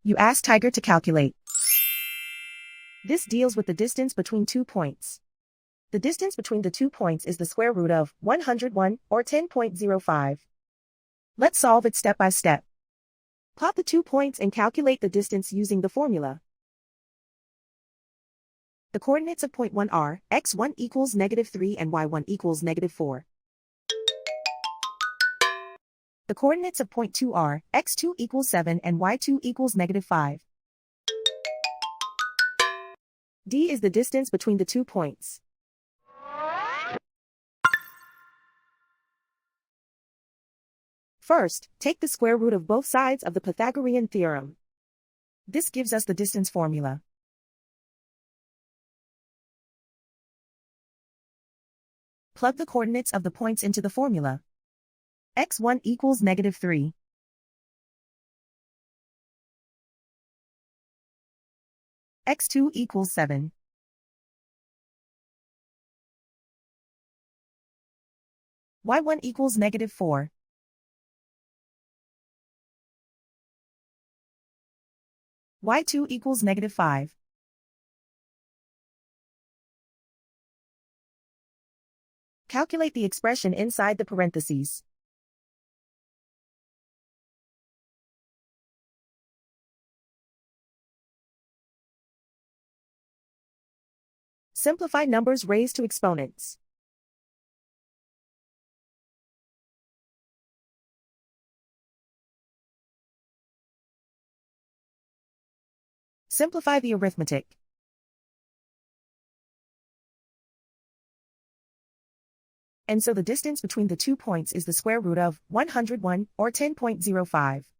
You ask Tiger to calculate. This deals with the distance between 2 points. The distance between the 2 points is the square root of 101, or 10.05. Let's solve it step by step. Plot the 2 points and calculate the distance using the formula. The coordinates of point 1 are x1 equals -3 and y1 equals -4. The coordinates of point 2 are x2 equals 7 and y2 equals -5. D is the distance between the 2 points. First, take the square root of both sides of the Pythagorean theorem. This gives us the distance formula. Plug the coordinates of the points into the formula. x1 equals -3. x2 equals 7. y1 equals -4. y2 equals -5. Calculate the expression inside the parentheses. Simplify numbers raised to exponents. Simplify the arithmetic. And so the distance between the 2 points is the square root of 101, or 10.05.